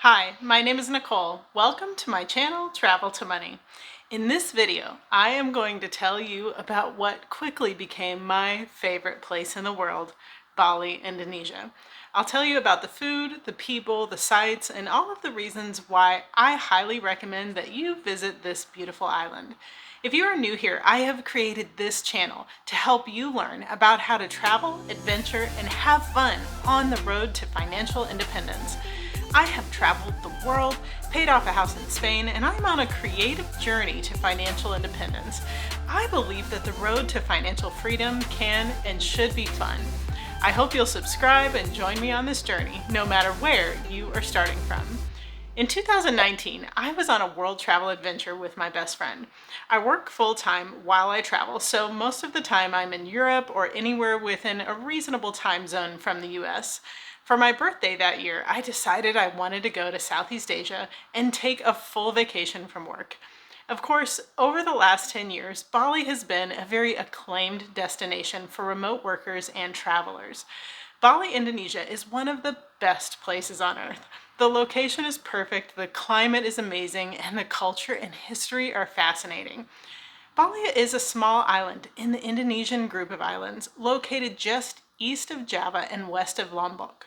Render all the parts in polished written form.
Hi, my name is Nicole. Welcome to my channel, Travel to Money. In this video, I am going to tell you about what quickly became my favorite place in the world, Bali, Indonesia. I'll tell you about the food, the people, the sights, and all of the reasons why I highly recommend that you visit this beautiful island. If you are new here, I have created this channel to help you learn about how to travel, adventure, and have fun on the road to financial independence. I have traveled the world, paid off a house in Spain, and I'm on a creative journey to financial independence. I believe that the road to financial freedom can and should be fun. I hope you'll subscribe and join me on this journey, no matter where you are starting from. In 2019, I was on a world travel adventure with my best friend. I work full-time while I travel, so most of the time I'm in Europe or anywhere within a reasonable time zone from the US. For my birthday that year, I decided I wanted to go to Southeast Asia and take a full vacation from work. Of course, over the last 10 years, Bali has been a very acclaimed destination for remote workers and travelers. Bali, Indonesia is one of the best places on earth. The location is perfect, the climate is amazing, and the culture and history are fascinating. Bali is a small island in the Indonesian group of islands located just east of Java and west of Lombok.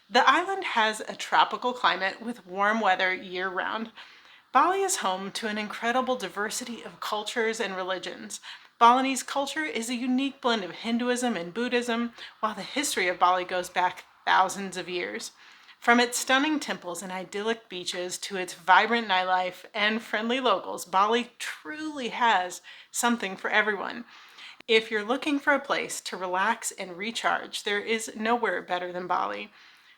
The island has a tropical climate with warm weather year-round. Bali is home to an incredible diversity of cultures and religions. Balinese culture is a unique blend of Hinduism and Buddhism, while the history of Bali goes back thousands of years. From its stunning temples and idyllic beaches to its vibrant nightlife and friendly locals, Bali truly has something for everyone. If you're looking for a place to relax and recharge, there is nowhere better than Bali.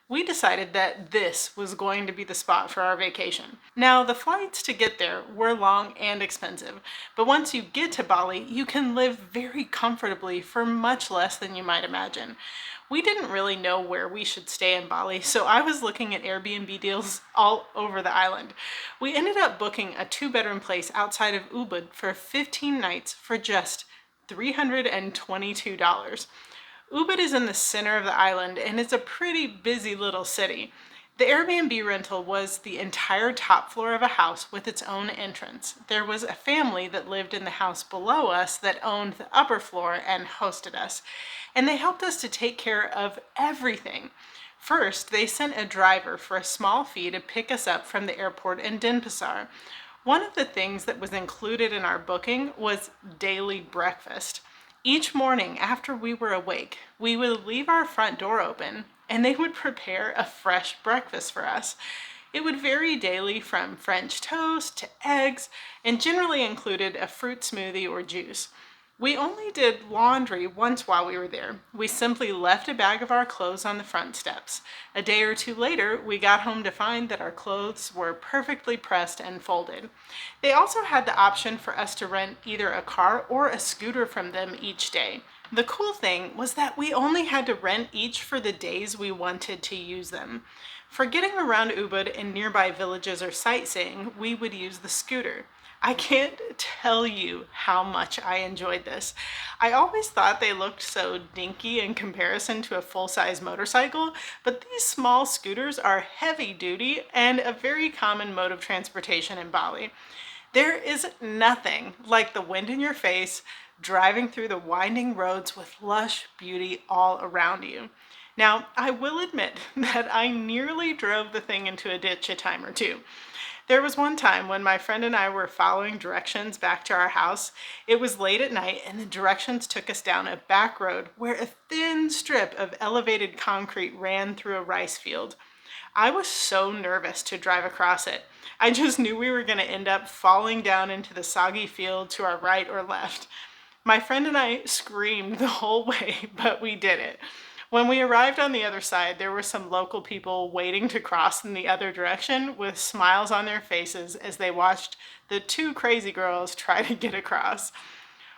We decided that this was going to be the spot for our vacation. Now, the flights to get there were long and expensive, but once you get to Bali, you can live very comfortably for much less than you might imagine. We didn't really know where we should stay in Bali, so I was looking at Airbnb deals all over the island. We ended up booking a 2-bedroom place outside of Ubud for 15 nights for just $322. Ubud is in the center of the island and it's a pretty busy little city. The Airbnb rental was the entire top floor of a house with its own entrance. There was a family that lived in the house below us that owned the upper floor and hosted us, and they helped us to take care of everything. First, they sent a driver for a small fee to pick us up from the airport in Denpasar. One of the things that was included in our booking was daily breakfast. Each morning after we were awake, we would leave our front door open and they would prepare a fresh breakfast for us. It would vary daily from French toast to eggs and generally included a fruit smoothie or juice. We only did laundry once while we were there. We simply left a bag of our clothes on the front steps. A day or two later, we got home to find that our clothes were perfectly pressed and folded. They also had the option for us to rent either a car or a scooter from them each day. The cool thing was that we only had to rent each for the days we wanted to use them. For getting around Ubud and nearby villages or sightseeing, we would use the scooter. I can't tell you how much I enjoyed this. I always thought they looked so dinky in comparison to a full-size motorcycle, but these small scooters are heavy duty and a very common mode of transportation in Bali. There is nothing like the wind in your face, driving through the winding roads with lush beauty all around you. Now, I will admit that I nearly drove the thing into a ditch a time or two. There was one time when my friend and I were following directions back to our house. It was late at night and the directions took us down a back road where a thin strip of elevated concrete ran through a rice field. I was so nervous to drive across it. I just knew we were going to end up falling down into the soggy field to our right or left. My friend and I screamed the whole way, but we did it. When we arrived on the other side, there were some local people waiting to cross in the other direction with smiles on their faces as they watched the two crazy girls try to get across.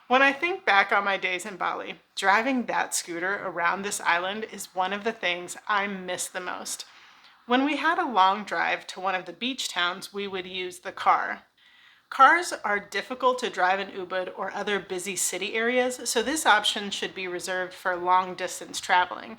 When I think back on my days in Bali, driving that scooter around this island is one of the things I miss the most. When we had a long drive to one of the beach towns, we would use the car. Cars are difficult to drive in Ubud or other busy city areas, so this option should be reserved for long distance traveling.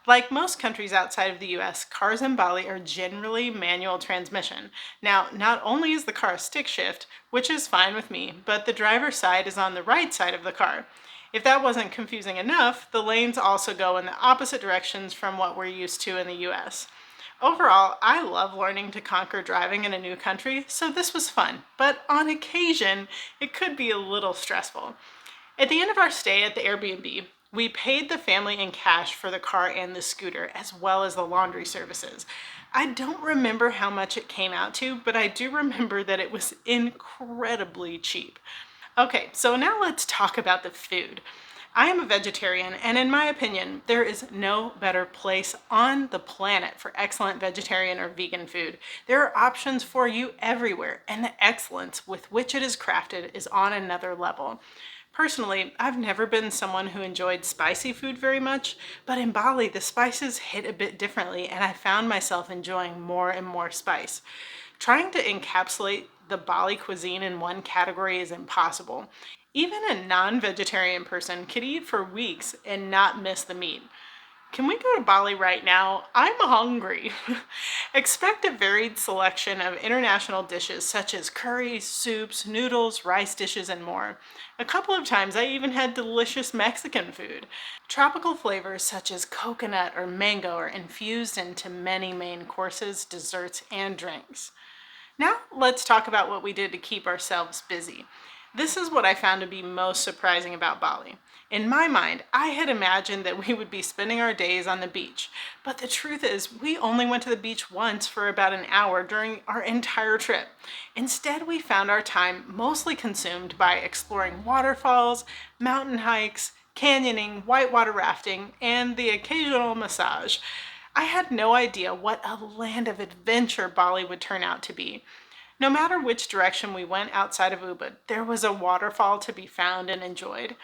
Like most countries outside of the US, cars in Bali are generally manual transmission. Now, not only is the car a stick shift, which is fine with me, but the driver's side is on the right side of the car. If that wasn't confusing enough, the lanes also go in the opposite directions from what we're used to in the US. Overall, I love learning to conquer driving in a new country, so this was fun, but on occasion, it could be a little stressful. At the end of our stay at the Airbnb, we paid the family in cash for the car and the scooter, as well as the laundry services. I don't remember how much it came out to, but I do remember that it was incredibly cheap. Okay, so now let's talk about the food. I am a vegetarian, and in my opinion, there is no better place on the planet for excellent vegetarian or vegan food. There are options for you everywhere, and the excellence with which it is crafted is on another level. Personally, I've never been someone who enjoyed spicy food very much, but in Bali, the spices hit a bit differently, and I found myself enjoying more and more spice. Trying to encapsulate the Bali cuisine in one category is impossible. Even a non-vegetarian person could eat for weeks and not miss the meat. Can we go to Bali right now? I'm hungry. Expect a varied selection of international dishes such as curries, soups, noodles, rice dishes, and more. A couple of times I even had delicious Mexican food. Tropical flavors such as coconut or mango are infused into many main courses, desserts, and drinks. Now let's talk about what we did to keep ourselves busy. This is what I found to be most surprising about Bali. In my mind, I had imagined that we would be spending our days on the beach, but the truth is we only went to the beach once for about an hour during our entire trip. Instead, we found our time mostly consumed by exploring waterfalls, mountain hikes, canyoning, whitewater rafting, and the occasional massage. I had no idea what a land of adventure Bali would turn out to be. No matter which direction we went outside of Ubud, there was a waterfall to be found and enjoyed.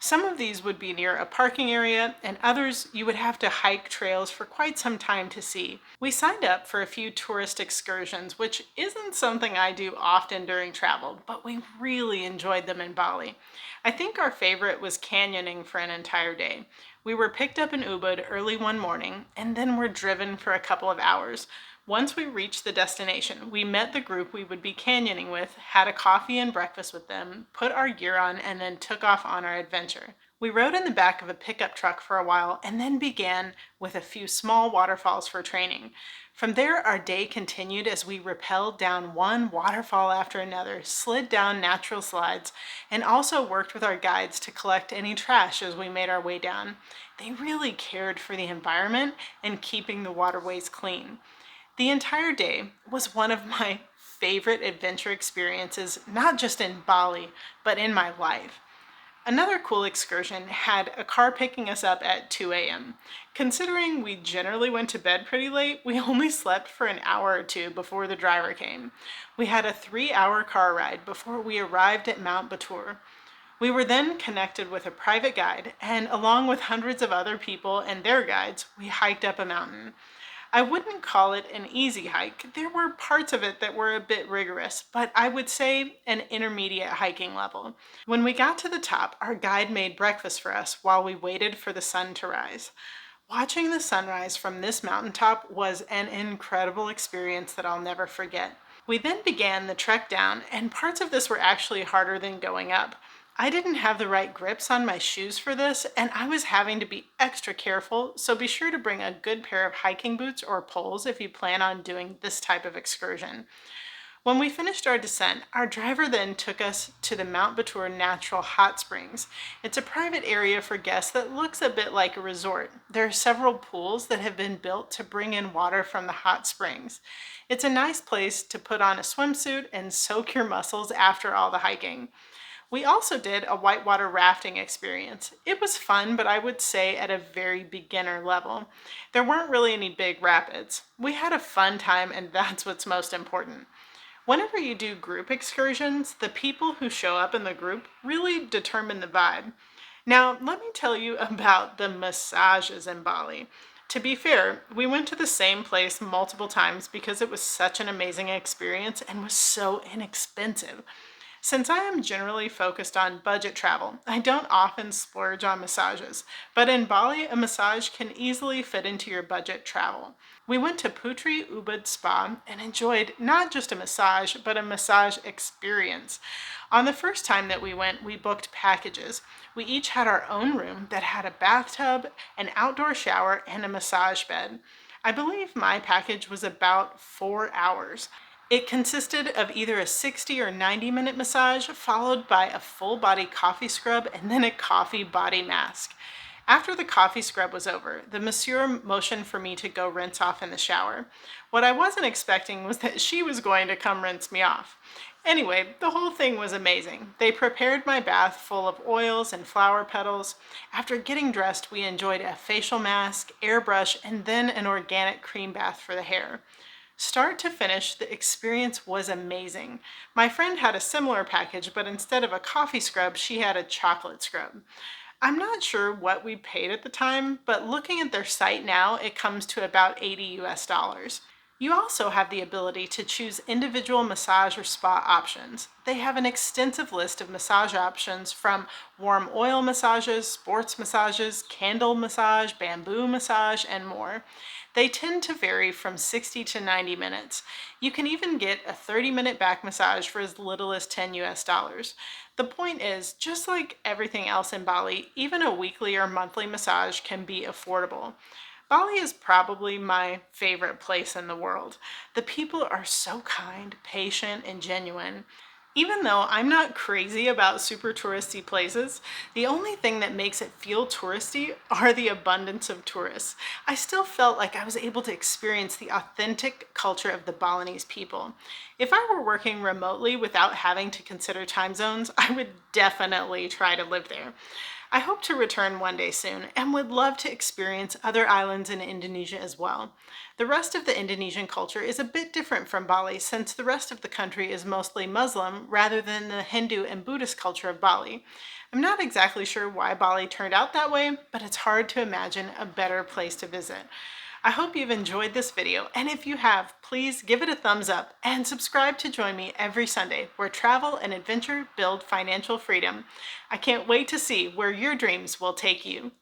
Some of these would be near a parking area, and others you would have to hike trails for quite some time to see. We signed up for a few tourist excursions, which isn't something I do often during travel, but we really enjoyed them in Bali. I think our favorite was canyoning for an entire day. We were picked up in Ubud early one morning, and then were driven for a couple of hours. Once we reached the destination, we met the group we would be canyoning with, had a coffee and breakfast with them, put our gear on, and then took off on our adventure. We rode in the back of a pickup truck for a while and then began with a few small waterfalls for training. From there, our day continued as we rappelled down one waterfall after another, slid down natural slides, and also worked with our guides to collect any trash as we made our way down. They really cared for the environment and keeping the waterways clean. The entire day was one of my favorite adventure experiences, not just in Bali, but in my life. Another cool excursion had a car picking us up at 2 a.m. Considering we generally went to bed pretty late, we only slept for an hour or two before the driver came. We had a 3-hour car ride before we arrived at Mount Batur. We were then connected with a private guide, and along with hundreds of other people and their guides, we hiked up a mountain. I wouldn't call it an easy hike. There were parts of it that were a bit rigorous, but I would say an intermediate hiking level. When we got to the top, our guide made breakfast for us while we waited for the sun to rise. Watching the sunrise from this mountaintop was an incredible experience that I'll never forget. We then began the trek down, and parts of this were actually harder than going up. I didn't have the right grips on my shoes for this, and I was having to be extra careful, so be sure to bring a good pair of hiking boots or poles if you plan on doing this type of excursion. When we finished our descent, our driver then took us to the Mount Batur Natural Hot Springs. It's a private area for guests that looks a bit like a resort. There are several pools that have been built to bring in water from the hot springs. It's a nice place to put on a swimsuit and soak your muscles after all the hiking. We also did a whitewater rafting experience. It was fun, but I would say at a very beginner level. There weren't really any big rapids. We had a fun time, and that's what's most important. Whenever you do group excursions, the people who show up in the group really determine the vibe. Now, let me tell you about the massages in Bali. To be fair, we went to the same place multiple times because it was such an amazing experience and was so inexpensive. Since I am generally focused on budget travel, I don't often splurge on massages, but in Bali, a massage can easily fit into your budget travel. We went to Putri Ubud Spa and enjoyed not just a massage, but a massage experience. On the first time that we went, we booked packages. We each had our own room that had a bathtub, an outdoor shower, and a massage bed. I believe my package was about 4 hours. It consisted of either a 60 or 90-minute massage, followed by a full body coffee scrub and then a coffee body mask. After the coffee scrub was over, the masseur motioned for me to go rinse off in the shower. What I wasn't expecting was that she was going to come rinse me off. Anyway, the whole thing was amazing. They prepared my bath full of oils and flower petals. After getting dressed, we enjoyed a facial mask, airbrush, and then an organic cream bath for the hair. Start to finish, the experience was amazing. My friend had a similar package, but instead of a coffee scrub, she had a chocolate scrub. I'm not sure what we paid at the time, but looking at their site now, it comes to about 80 US dollars. You also have the ability to choose individual massage or spa options. They have an extensive list of massage options from warm oil massages, sports massages, candle massage, bamboo massage, and more. They tend to vary from 60 to 90 minutes. You can even get a 30-minute back massage for as little as 10 US dollars. The point is, just like everything else in Bali, even a weekly or monthly massage can be affordable. Bali is probably my favorite place in the world. The people are so kind, patient, and genuine. Even though I'm not crazy about super touristy places, the only thing that makes it feel touristy are the abundance of tourists. I still felt like I was able to experience the authentic culture of the Balinese people. If I were working remotely without having to consider time zones, I would definitely try to live there. I hope to return one day soon and would love to experience other islands in Indonesia as well. The rest of the Indonesian culture is a bit different from Bali since the rest of the country is mostly Muslim rather than the Hindu and Buddhist culture of Bali. I'm not exactly sure why Bali turned out that way, but it's hard to imagine a better place to visit. I hope you've enjoyed this video, and if you have, please give it a thumbs up and subscribe to join me every Sunday where travel and adventure build financial freedom. I can't wait to see where your dreams will take you.